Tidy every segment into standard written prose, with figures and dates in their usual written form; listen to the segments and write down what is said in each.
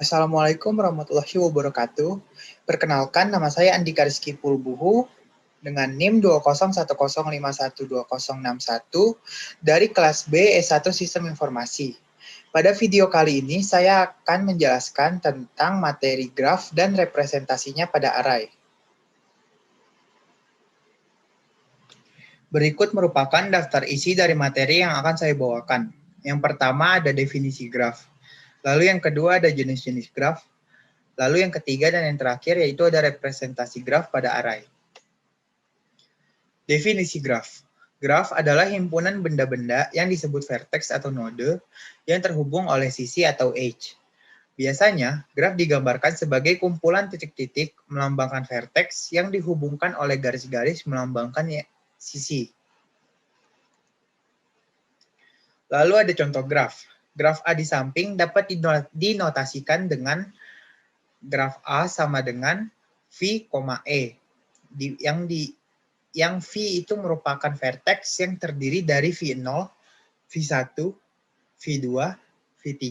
Assalamualaikum warahmatullahi wabarakatuh. Perkenalkan, nama saya Andika Rizky Pulbuhu dengan NIM 20110512061 dari kelas B S1 Sistem Informasi. Pada video kali ini, saya akan menjelaskan tentang materi graf dan representasinya pada array. Berikut merupakan daftar isi dari materi yang akan saya bawakan. Yang pertama ada definisi graf. Lalu yang kedua ada jenis-jenis graf. Lalu yang ketiga dan yang terakhir yaitu ada representasi graf pada array. Definisi graf. Graf adalah himpunan benda-benda yang disebut vertex atau node yang terhubung oleh sisi atau edge. Biasanya, graf digambarkan sebagai kumpulan titik-titik melambangkan vertex yang dihubungkan oleh garis-garis melambangkan sisi. Lalu ada contoh graf. Graf A di samping dapat dinotasikan dengan graf A sama dengan V, E. Yang V itu merupakan vertex yang terdiri dari V0, V1, V2, V3,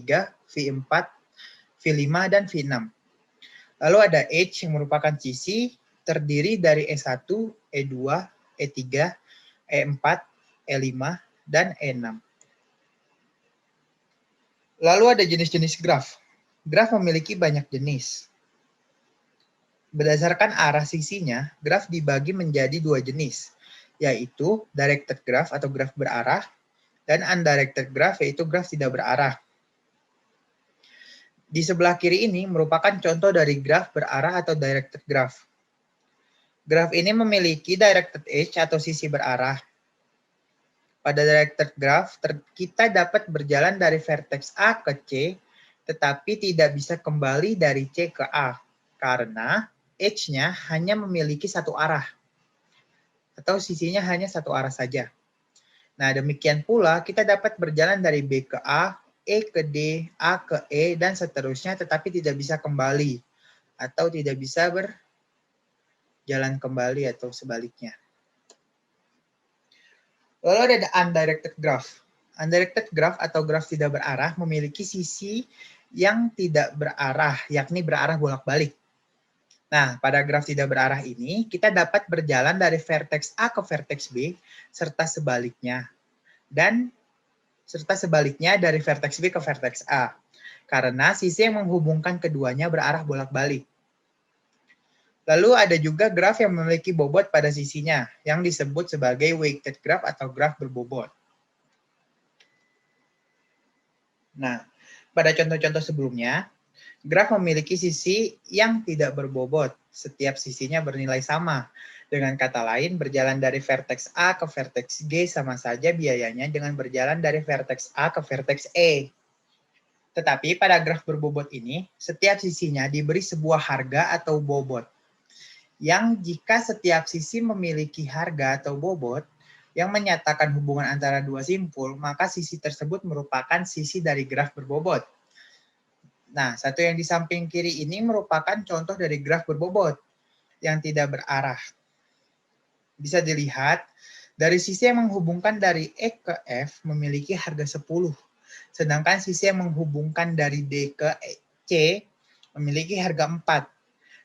V4, V5, dan V6. Lalu ada edge yang merupakan sisi terdiri dari E1, E2, E3, E4, E5, dan E6. Lalu ada jenis-jenis graf. Graf memiliki banyak jenis. Berdasarkan arah sisinya, graf dibagi menjadi dua jenis, yaitu directed graph atau graf berarah, dan undirected graph yaitu graf tidak berarah. Di sebelah kiri ini merupakan contoh dari graf berarah atau directed graph. Graf ini memiliki directed edge atau sisi berarah. Pada directed graph, kita dapat berjalan dari vertex A ke C, tetapi tidak bisa kembali dari C ke A, karena edge-nya hanya memiliki satu arah, atau sisinya hanya satu arah saja. Nah, demikian pula kita dapat berjalan dari B ke A, E ke D, A ke E, dan seterusnya, tetapi tidak bisa kembali, atau tidak bisa berjalan kembali atau sebaliknya. Lalu ada undirected graph. Undirected graph atau graf tidak berarah memiliki sisi yang tidak berarah, yakni berarah bolak-balik. Nah, pada graf tidak berarah ini, kita dapat berjalan dari vertex A ke vertex B, serta sebaliknya. Dan serta sebaliknya dari vertex B ke vertex A. Karena sisi yang menghubungkan keduanya berarah bolak-balik. Lalu ada juga graf yang memiliki bobot pada sisinya, yang disebut sebagai weighted graph atau graf berbobot. Nah, pada contoh-contoh sebelumnya, graf memiliki sisi yang tidak berbobot. Setiap sisinya bernilai sama. Dengan kata lain, berjalan dari vertex A ke vertex G sama saja biayanya dengan berjalan dari vertex A ke vertex E. Tetapi pada graf berbobot ini, setiap sisinya diberi sebuah harga atau bobot. Yang jika setiap sisi memiliki harga atau bobot yang menyatakan hubungan antara dua simpul, maka sisi tersebut merupakan sisi dari graf berbobot. Nah, satu yang di samping kiri ini merupakan contoh dari graf berbobot yang tidak berarah. Bisa dilihat, dari sisi yang menghubungkan dari E ke F memiliki harga 10, sedangkan sisi yang menghubungkan dari D ke C memiliki harga 4.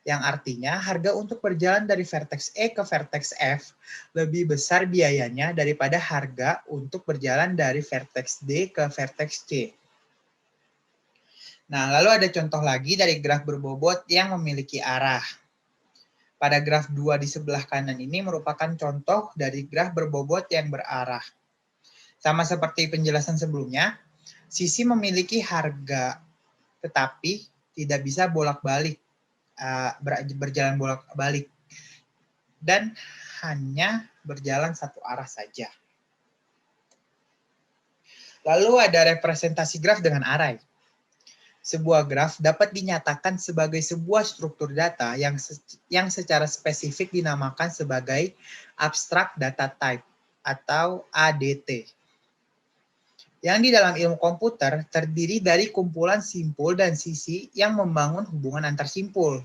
Yang artinya harga untuk berjalan dari vertex E ke vertex F lebih besar biayanya daripada harga untuk berjalan dari vertex D ke vertex C. Nah, lalu ada contoh lagi dari graf berbobot yang memiliki arah. Pada graf 2 di sebelah kanan ini merupakan contoh dari graf berbobot yang berarah. Sama seperti penjelasan sebelumnya, sisi memiliki harga tetapi tidak bisa bolak-balik. Berjalan bolak-balik dan hanya berjalan satu arah saja. Lalu ada representasi graf dengan array. Sebuah graf dapat dinyatakan sebagai sebuah struktur data yang secara spesifik dinamakan sebagai abstract data type atau ADT. Yang di dalam ilmu komputer terdiri dari kumpulan simpul dan sisi yang membangun hubungan antar simpul.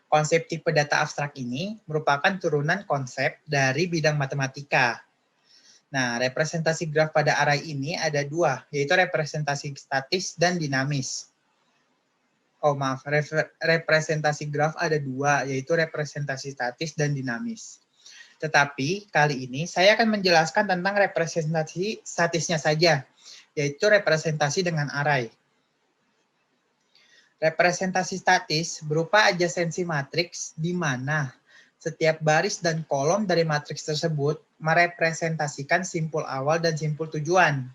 Konsep tipe data abstrak ini merupakan turunan konsep dari bidang matematika. Nah, representasi graf pada array ini ada dua, yaitu representasi statis dan dinamis. Oh maaf, representasi graf ada dua, yaitu representasi statis dan dinamis. Tetapi kali ini saya akan menjelaskan tentang representasi statisnya saja, yaitu representasi dengan array. Representasi statis berupa adjasensi matriks di mana setiap baris dan kolom dari matriks tersebut merepresentasikan simpul awal dan simpul tujuan.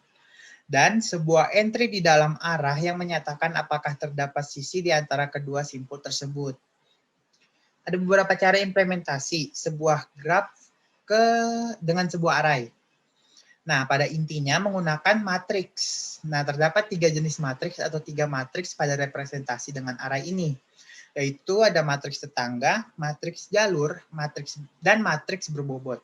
Dan sebuah entry di dalam arah yang menyatakan apakah terdapat sisi di antara kedua simpul tersebut. Ada beberapa cara implementasi sebuah graf dengan sebuah array. Nah, pada intinya menggunakan matriks. Nah, terdapat 3 jenis matriks atau 3 matriks pada representasi dengan array ini. Yaitu ada matriks tetangga, matriks jalur, dan matriks berbobot.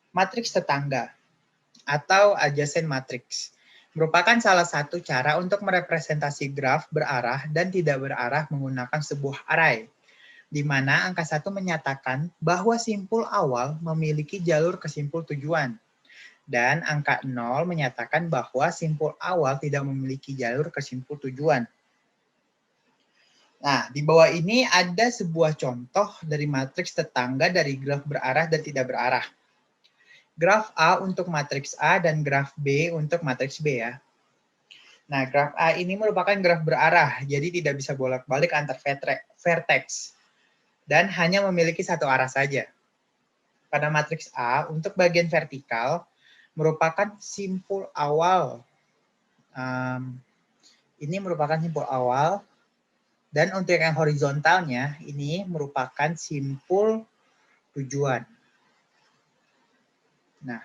Matriks tetangga atau adjacent matrix merupakan salah satu cara untuk merepresentasi graf berarah dan tidak berarah menggunakan sebuah array, di mana angka 1 menyatakan bahwa simpul awal memiliki jalur ke simpul tujuan, dan angka 0 menyatakan bahwa simpul awal tidak memiliki jalur ke simpul tujuan. Nah, di bawah ini ada sebuah contoh dari matriks tetangga dari graf berarah dan tidak berarah. Graf A untuk matriks A dan graf B untuk matriks B ya. Nah, graf A ini merupakan graf berarah, jadi tidak bisa bolak-balik antar vertex dan hanya memiliki satu arah saja. Pada matriks A, untuk bagian vertikal merupakan simpul awal. Ini merupakan simpul awal, dan untuk yang horizontalnya ini merupakan simpul tujuan. Nah,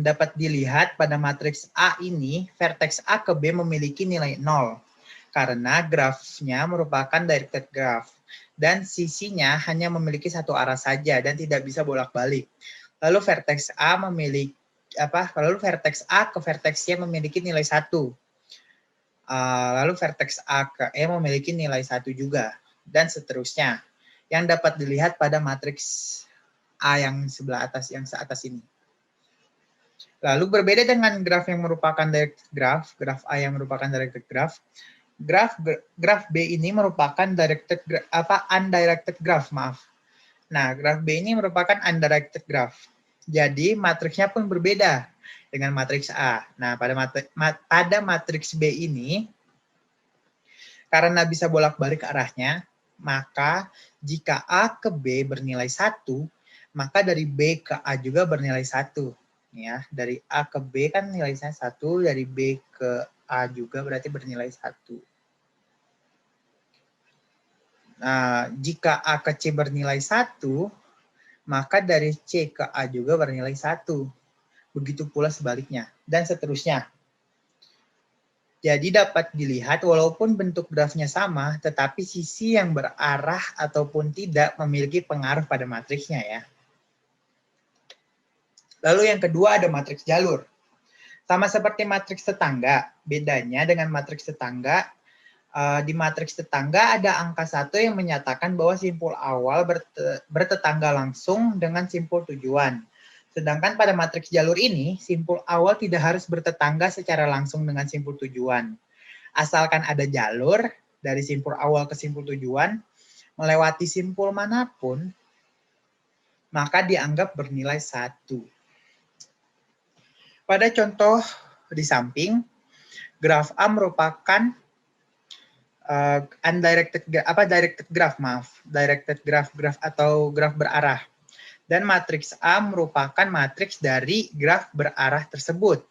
dapat dilihat pada matriks A ini, vertex A ke B memiliki nilai 0, karena grafnya merupakan directed graph, dan sisinya hanya memiliki satu arah saja dan tidak bisa bolak-balik. Lalu vertex A ke vertex Y memiliki nilai 1. Lalu vertex A ke E memiliki nilai 1 juga, dan seterusnya, yang dapat dilihat pada matriks A yang sebelah atas, yang seatas ini. Lalu berbeda dengan graf yang merupakan directed graph, graf A yang merupakan directed graph, graf B ini merupakan undirected graph, maaf. Nah, graf B ini merupakan undirected graph. Jadi matriksnya pun berbeda dengan matriks A. Nah, pada matriks B ini, karena bisa bolak-balik arahnya, maka jika A ke B bernilai 1, maka dari B ke A juga bernilai 1. Ya, dari A ke B kan nilainya 1, dari B ke A juga berarti bernilai 1. Nah, jika A ke C bernilai 1, maka dari C ke A juga bernilai 1. Begitu pula sebaliknya, dan seterusnya. Jadi dapat dilihat walaupun bentuk grafnya sama, tetapi sisi yang berarah ataupun tidak memiliki pengaruh pada matriksnya ya. Lalu yang kedua ada matriks jalur. Sama seperti matriks tetangga, bedanya dengan matriks tetangga, di matriks tetangga ada angka 1 yang menyatakan bahwa simpul awal bertetangga langsung dengan simpul tujuan. Sedangkan pada matriks jalur ini, simpul awal tidak harus bertetangga secara langsung dengan simpul tujuan. Asalkan ada jalur dari simpul awal ke simpul tujuan, melewati simpul manapun, maka dianggap bernilai 1. Pada contoh di samping, graf A merupakan directed graph atau graf berarah. Dan matriks A merupakan matriks dari graf berarah tersebut.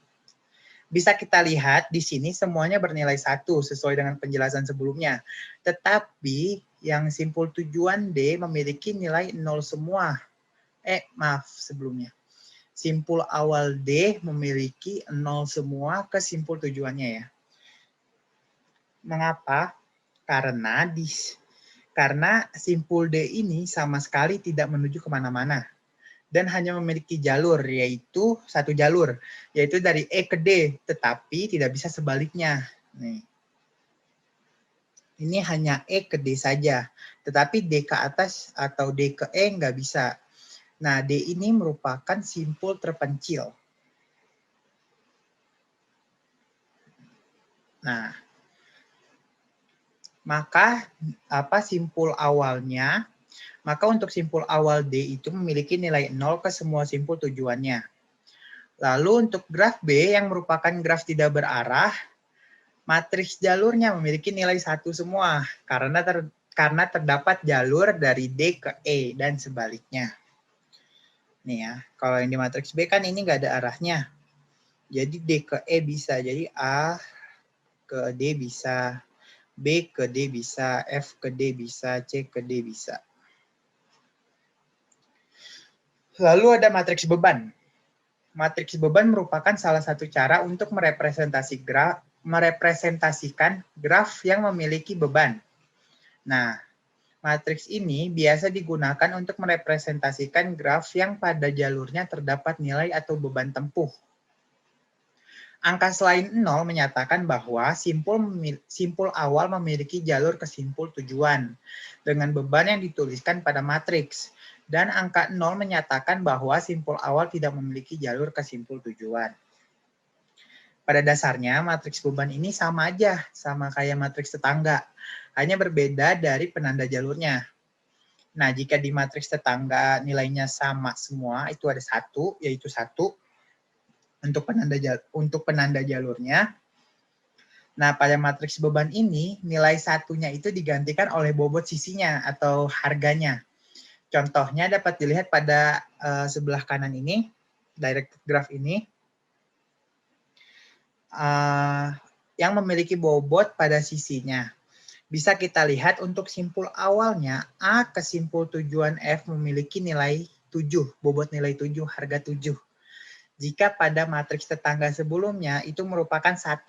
Bisa kita lihat di sini semuanya bernilai 1 sesuai dengan penjelasan sebelumnya. Tetapi yang simpul tujuan D memiliki nilai 0 semua. Sebelumnya. Simpul awal D memiliki 0 semua ke simpul tujuannya ya. Mengapa? Karena simpul D ini sama sekali tidak menuju kemana-mana dan hanya memiliki jalur, yaitu satu jalur, yaitu dari E ke D, tetapi tidak bisa sebaliknya. Nih. Ini hanya E ke D saja, tetapi D ke atas atau D ke E nggak bisa. Nah, D ini merupakan simpul terpencil. Nah, maka simpul awalnya, maka untuk simpul awal D itu memiliki nilai 0 ke semua simpul tujuannya. Lalu untuk graf B yang merupakan graf tidak berarah, matriks jalurnya memiliki nilai 1 semua karena terdapat jalur dari D ke E dan sebaliknya. Nih ya, kalau yang di matriks B kan ini nggak ada arahnya. Jadi D ke E bisa, jadi A ke D bisa, B ke D bisa, F ke D bisa, C ke D bisa. Lalu ada matriks beban. Matriks beban merupakan salah satu cara untuk merepresentasikan graf yang memiliki beban. Nah, matriks ini biasa digunakan untuk merepresentasikan graf yang pada jalurnya terdapat nilai atau beban tempuh. Angka selain 0 menyatakan bahwa simpul awal memiliki jalur ke simpul tujuan dengan beban yang dituliskan pada matriks. Dan angka 0 menyatakan bahwa simpul awal tidak memiliki jalur ke simpul tujuan. Pada dasarnya, matriks beban ini sama aja, sama kayak matriks tetangga. Hanya berbeda dari penanda jalurnya. Nah, jika di matriks tetangga nilainya sama semua, itu ada 1, yaitu 1 untuk penanda jalurnya. Nah, pada matriks beban ini, nilai satunya itu digantikan oleh bobot sisinya atau harganya. Contohnya dapat dilihat pada sebelah kanan ini, directed graph ini, yang memiliki bobot pada sisinya. Bisa kita lihat untuk simpul awalnya, A ke simpul tujuan F memiliki nilai 7, bobot nilai 7, harga 7. Jika pada matriks tetangga sebelumnya itu merupakan 1.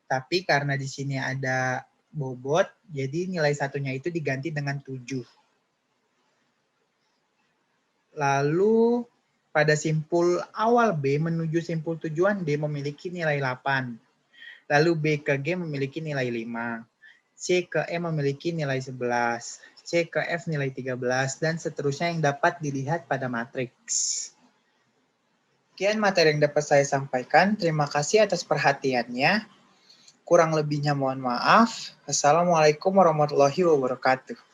Tapi karena di sini ada bobot, jadi nilai satunya itu diganti dengan 7. Lalu pada simpul awal B menuju simpul tujuan D memiliki nilai 8. Lalu B ke G memiliki nilai 5. C ke E memiliki nilai 11. C ke F nilai 13. Dan seterusnya yang dapat dilihat pada matriks. Sekian materi yang dapat saya sampaikan. Terima kasih atas perhatiannya. Kurang lebihnya mohon maaf. Assalamualaikum warahmatullahi wabarakatuh.